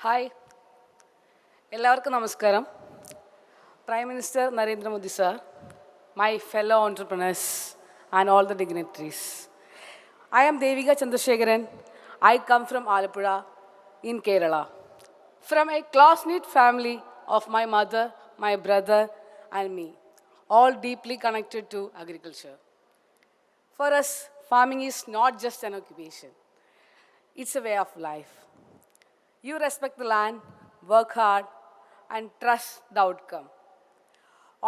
Hi, എല്ലാവർക്കും നമസ്കാരം. Prime Minister Narendra Modi sir, my fellow entrepreneurs and all the dignitaries. I am 𝗍𝗂𝐏 𝗟𝗶𝗃. I come from 𝗂𝐿appuzha in Kerala. From a close-knit family of my mother, my brother and me, all deeply connected to agriculture. For us, farming is not just an occupation. It's a way of life. You respect the land, work hard, and trust the outcome.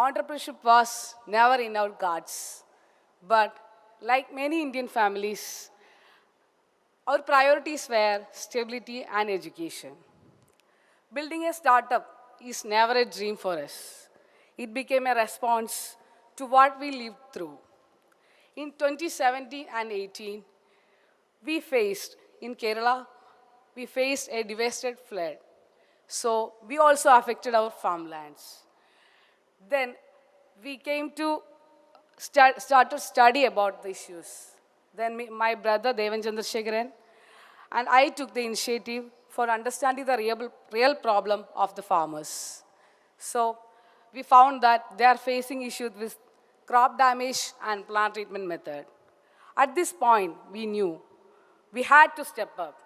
Entrepreneurship was never in our cards, but like many Indian families, our priorities were stability and education. Building a startup is never a dream for us. It became a response to what we lived through. In 2017 and 18, in Kerala, we faced a devastated flood. So we also affected our farmlands. Then we came to start to study about the issues. Then my brother 𝗍𝗏𝗃 𝗟𝗶𝗃 and I took the initiative for understanding the real problem of the farmers. So we found that they are facing issues with crop damage and plant treatment method. At this point, we knew we had to step up.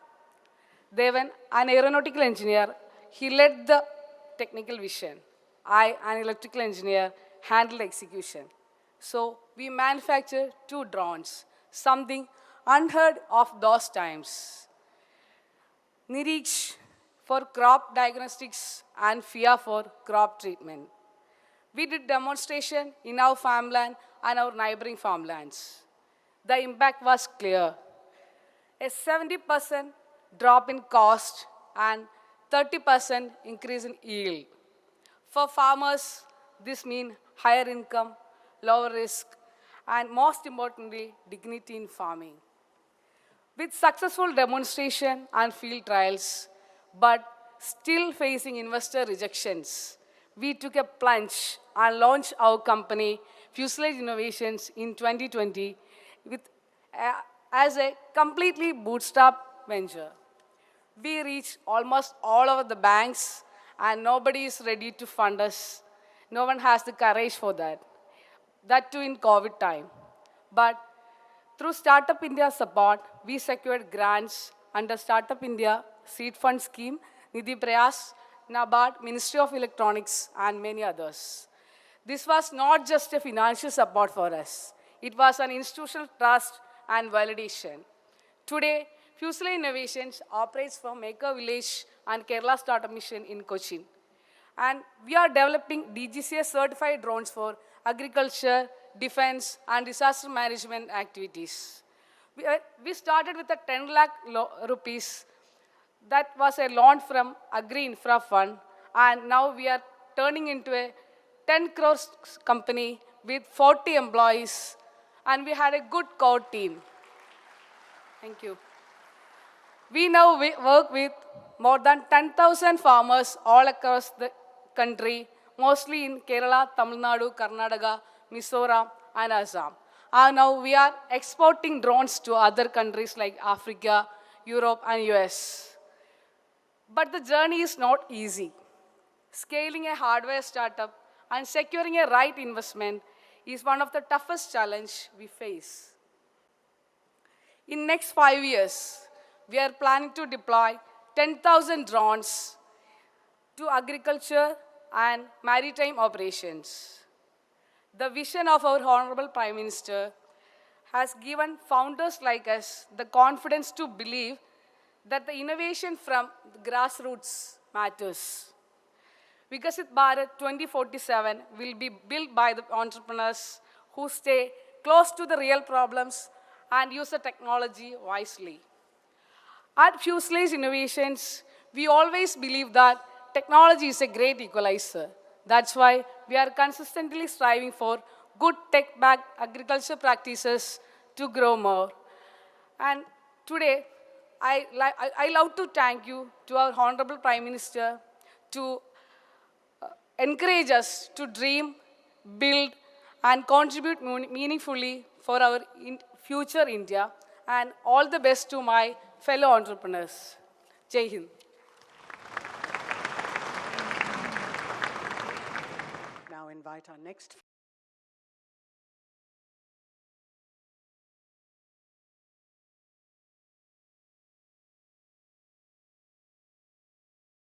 Devan, an aeronautical engineer, he led the technical vision. I, an electrical engineer, handled execution. So we manufactured 2 drones, something unheard of those times. Niriksh for crop diagnostics and 𝐻IA for crop treatment. We did demonstration in our farmland and our neighboring farmlands. The impact was clear. A 70% drop in cost and 30% increase in yield. For farmers, this means higher income, lower risk, and most importantly, dignity in farming. With successful demonstration and field trials, but still facing investor rejections, we took a plunge and launched our company, Fuselage Innovations, in 2020 as a completely bootstrap venture. We reached almost all over the banks, and nobody is ready to fund us. No one has the courage for that. That too in COVID time. But through Startup India support, we secured grants under Startup India Seed Fund Scheme, Nidhi Prayas, NABARD, Ministry of Electronics, and many others. This was not just a financial support for us. It was an institutional trust and validation. Today, Fuselage Innovations operates from Maker Village and Kerala Startup Mission in Cochin. And we are developing DGCA certified drones for agriculture, defense, and disaster management activities. We started with a 10 lakh rupees. That was a loan from Agri Infra Fund. And now we are turning into a 10 crores company with 40 employees. And we had a good core team. Thank you. We now work with more than 10,000 farmers all across the country, mostly in Kerala, Tamil Nadu, Karnataka, Mizoram, and Assam. And now we are exporting drones to other countries like Africa, Europe, and US. But the journey is not easy. Scaling a hardware startup and securing a right investment is one of the toughest challenges we face. In next 5 years, we are planning to deploy 10,000 drones to agriculture and maritime operations. The vision of our Hon'ble Prime Minister has given founders like us the confidence to believe that the innovation from the grassroots matters. Vikasit Bharat 2047 will be built by the entrepreneurs who stay close to the real problems and use the technology wisely. At Fuselage Innovations, we always believe that technology is a great equalizer. That's why we are consistently striving for good tech-backed agriculture practices to grow more. And today, I love to thank you to our Hon'ble Prime Minister to encourage us to dream, build, and contribute meaningfully for our future India. And all the best to my fellow entrepreneurs. Jai Hind. invite our next